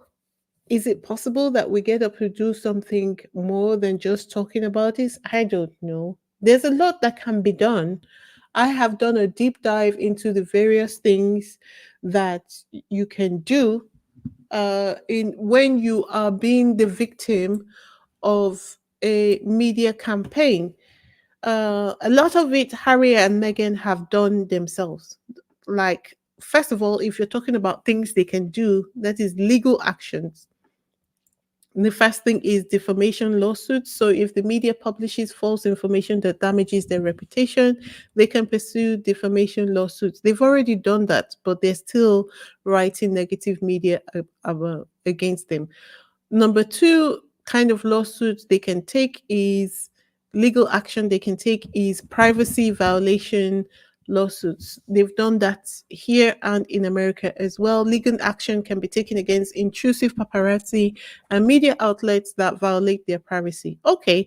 is it possible that we get up to do something more than just talking about this? I don't know. There's a lot that can be done. I have done a deep dive into the various things that you can do in when you are being the victim of a media campaign. A lot of it Harry and Meghan have done themselves. Like, first of all, if you're talking about things they can do, that is legal actions. The first thing is defamation lawsuits. So if the media publishes false information that damages their reputation, they can pursue defamation lawsuits. They've already done that, but they're still writing negative media against them. Number two kind of lawsuits they can take is legal action they can take is privacy violation lawsuits. They've done that here and in America as well. Legal action can be taken against intrusive paparazzi and media outlets that violate their privacy. Okay,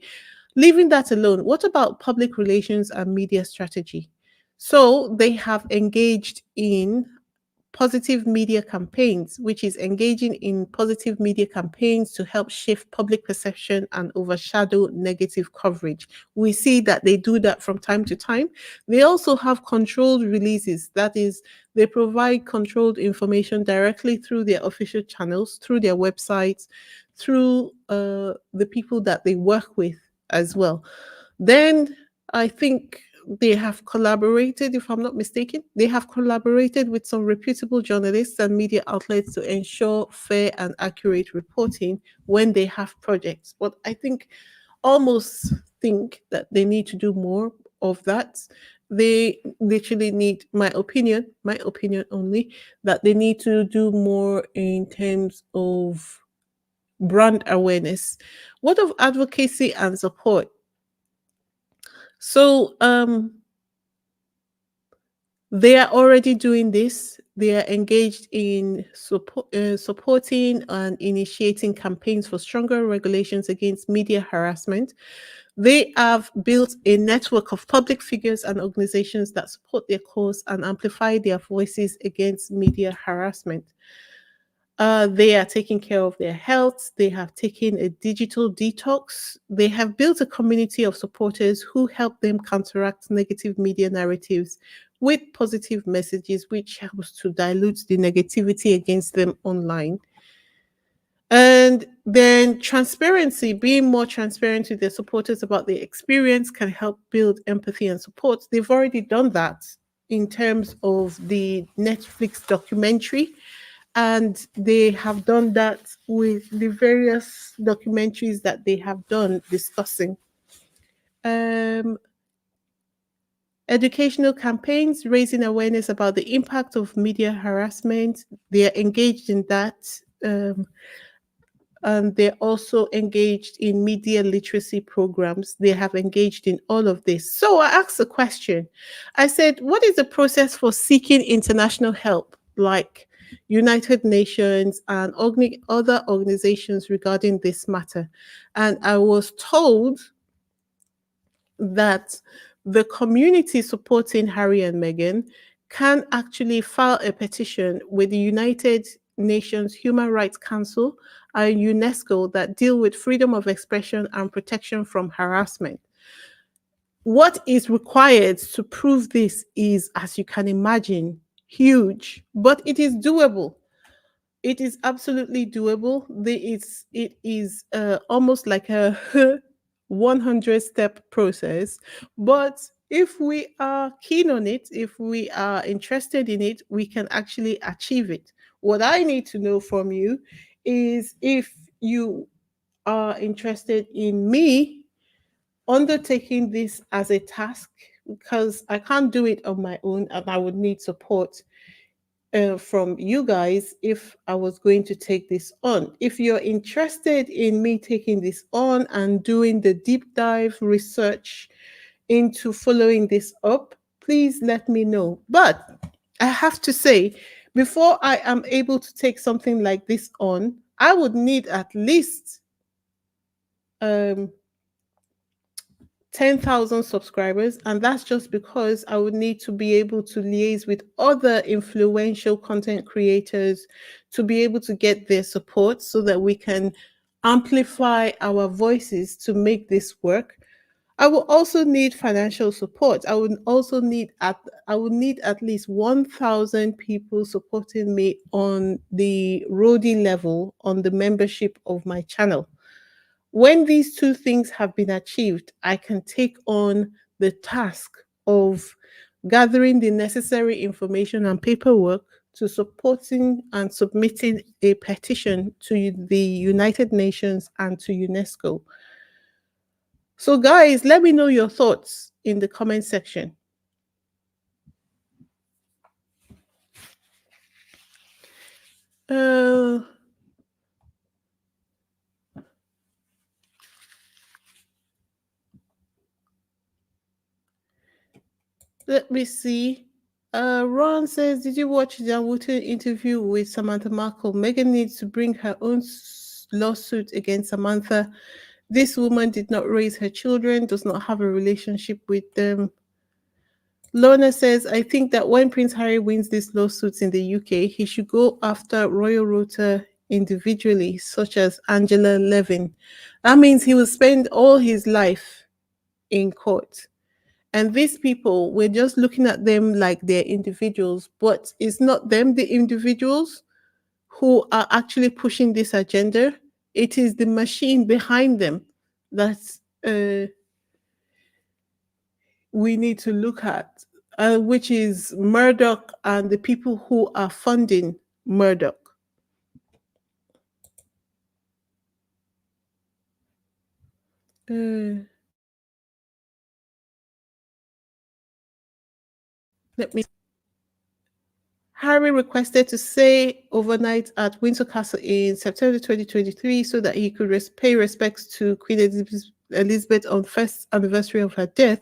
leaving that alone, what about public relations and media strategy? So they have engaged in positive media campaigns, which is engaging in positive media campaigns to help shift public perception and overshadow negative coverage. We see that they do that from time to time. They also have controlled releases, that is, they provide controlled information directly through their official channels, through their websites, through the people that they work with as well. Then I think they have collaborated, if I'm not mistaken, they have collaborated with some reputable journalists and media outlets to ensure fair and accurate reporting when they have projects. But I think almost think that they need to do more of that. They literally need, my opinion only, that they need to do more in terms of brand awareness. What of advocacy and support? So they are already doing this. They are engaged in supporting and initiating campaigns for stronger regulations against media harassment. They have built a network of public figures and organizations that support their cause and amplify their voices against media harassment. They are taking care of their health. They have taken a digital detox. They have built a community of supporters who help them counteract negative media narratives with positive messages, which helps to dilute the negativity against them online. And then transparency, being more transparent with their supporters about their experience can help build empathy and support. They've already done that in terms of the Netflix documentary, and they have done that with the various documentaries that they have done discussing um, educational campaigns, raising awareness about the impact of media harassment. They are engaged in that. And they're also engaged in media literacy programs. They have engaged in all of this. So I asked a question. I said, what is the process for seeking international help, like United Nations and other organizations regarding this matter? And I was told that the community supporting Harry and Meghan can actually file a petition with the United Nations Human Rights Council and UNESCO that deal with freedom of expression and protection from harassment. What is required to prove this is, as you can imagine, huge, but it is doable. It is absolutely doable. It is almost like a 100-step process. But if we are keen on it, if we are interested in it, we can actually achieve it. What I need to know from you is if you are interested in me undertaking this as a task, because I can't do it on my own and I would need support from you guys if I was going to take this on. If you're interested in me taking this on and doing the deep dive research into following this up, please let me know. But I have to say, before I am able to take something like this on, I would need at least um, 10,000 subscribers, and that's just because I would need to be able to liaise with other influential content creators to be able to get their support so that we can amplify our voices to make this work. I will also need financial support. I would need at least 1,000 people supporting me on the roadie level on the membership of my channel. When these two things have been achieved, I can take on the task of gathering the necessary information and paperwork to supporting and submitting a petition to the United Nations and to UNESCO. So, guys, let me know your thoughts in the comment section. Uh, Let me see. Ron says, did you watch the Danwood interview with Samantha Markle? Meghan needs to bring her own lawsuit against Samantha. This woman did not raise her children, does not have a relationship with them. Lorna says, I think that when Prince Harry wins these lawsuits in the UK, he should go after Royal Rota individually, such as Angela Levin. That means he will spend all his life in court. And these people, we're just looking at them like they're individuals, but it's not them, the individuals who are actually pushing this agenda. It is the machine behind them that we need to look at, which is Murdoch and the people who are funding Murdoch. Uh, Let me. Harry requested to stay overnight at Windsor Castle in September 2023 so that he could pay respects to Queen Elizabeth on first anniversary of her death.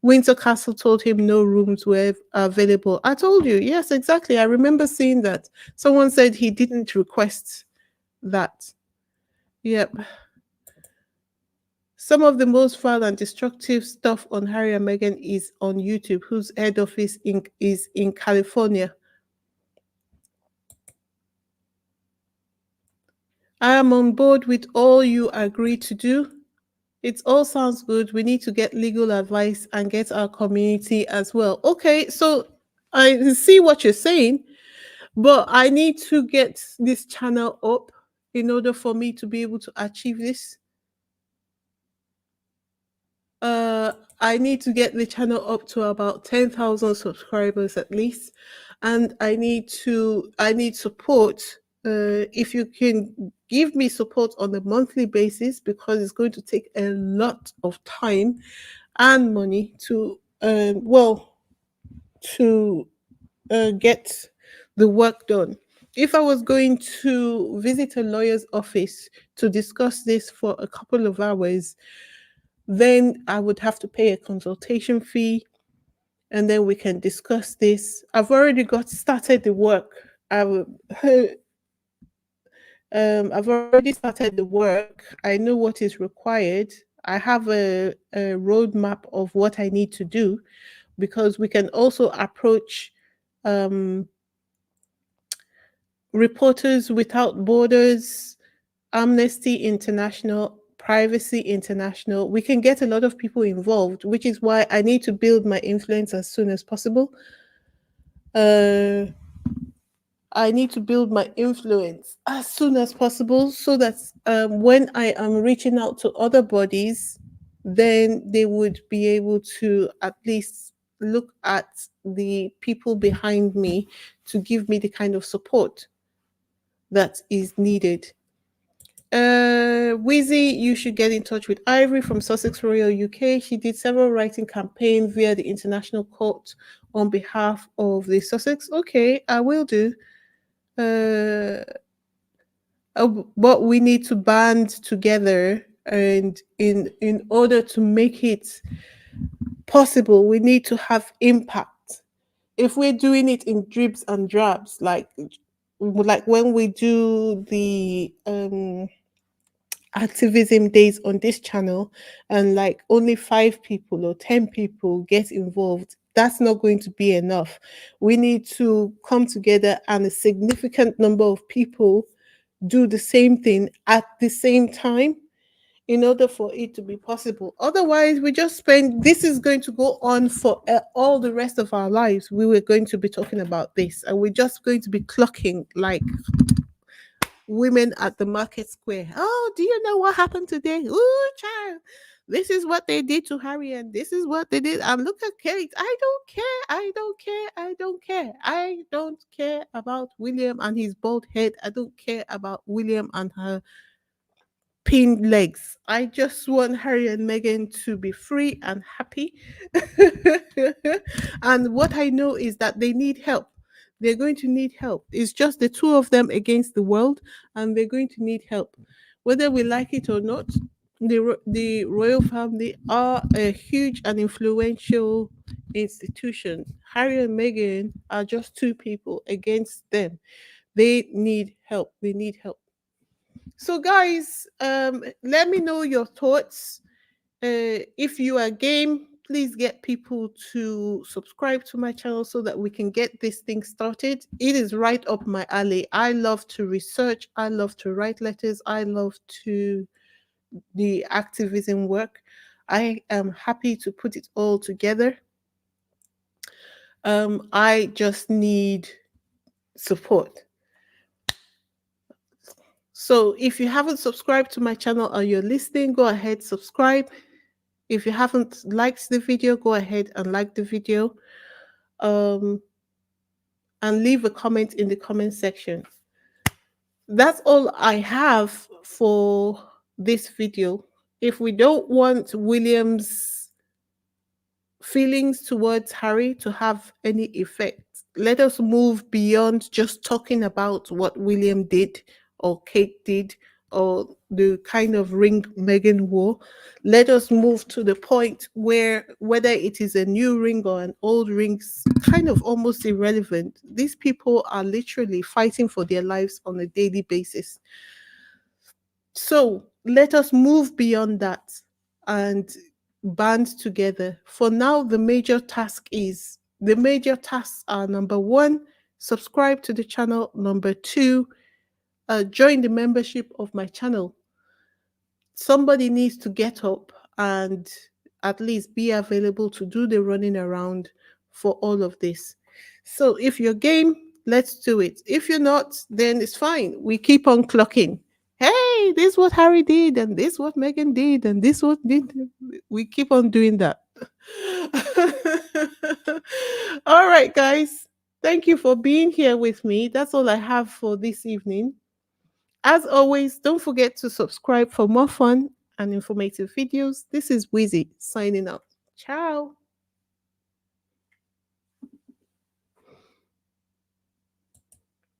Windsor Castle told him no rooms were available. I told you, yes, exactly. I remember seeing that. Someone said he didn't request that. Yep. Some of the most vile and destructive stuff on Harry and Meghan is on YouTube, whose head office is in California. I am on board with all you agreed to do. It all sounds good. We need to get legal advice and get our community as well. Okay, so I see what you're saying, but I need to get this channel up in order for me to be able to achieve this. uh I need to get the channel up to about 10,000 subscribers at least, and I need support. If you can give me support on a monthly basis, because it's going to take a lot of time and money to to get the work done. If I was going to visit a lawyer's office to discuss this for a couple of hours, then I would have to pay a consultation fee, and then we can discuss this. I've already got started the work. I've already started the work. I know what is required. I have a roadmap of what I need to do, because we can also approach um, Reporters Without Borders, Amnesty International, Privacy International. We can get a lot of people involved, which is why I need to build my influence as soon as possible. Uh, I need to build my influence as soon as possible, so that when I am reaching out to other bodies, then they would be able to at least look at the people behind me to give me the kind of support that is needed. Wheezy, you should get in touch with Ivory from Sussex Royal UK. She did several writing campaigns via the International Court on behalf of the Sussex. Okay, I will do. Uh, but we need to band together, and in order to make it possible, we need to have impact. If we're doing it in dribs and drabs, like when we do the activism days on this channel, and like only 5 people or 10 people get involved, that's not going to be enough. We need to come together, and a significant number of people do the same thing at the same time in order for it to be possible. Otherwise, we just spend, this is going to go on for all the rest of our lives. We were going to be talking about this, and we're just going to be clocking like women at the market square. Oh, do you know what happened today? Oh, child. This is what they did to Harry, and this is what they did. And look at Kate. I don't care. I don't care. I don't care. I don't care about William and his bald head. I don't care about William and her pinned legs. I just want Harry and Meghan to be free and happy. And what I know is that they need help. They're going to need help. It's just the two of them against the world, and they're going to need help. Whether we like it or not, the royal family are a huge and influential institution. Harry and Meghan are just two people against them. They need help. They need help. So, guys, let me know your thoughts. If you are game, please get people to subscribe to my channel so that we can get this thing started. It is right up my alley. I love to research, I love to write letters, I love to the activism work. I am happy to put it all together. I just need support. So if you haven't subscribed to my channel or you're listening, go ahead, subscribe. If you haven't liked the video, go ahead and like the video. Um, and leave a comment in the comment section. That's all I have for this video. If we don't want William's feelings towards Harry to have any effect, let us move beyond just talking about what William did or Kate did or the kind of ring Meghan wore. Let us move to the point where whether it is a new ring or an old ring's kind of almost irrelevant. These people are literally fighting for their lives on a daily basis. So let us move beyond that and band together. For now, the major tasks are: number one, subscribe to the channel; number two, join the membership of my channel. Somebody needs to get up and at least be available to do the running around for all of this. So if you're game, let's do it. If you're not, then it's fine. We keep on clocking. Hey, this is what Harry did, and this is what Meghan did, and this what did. We keep on doing that. All right, guys. Thank you for being here with me. That's all I have for this evening. As always, don't forget to subscribe for more fun and informative videos. This is Wheezy signing out. Ciao.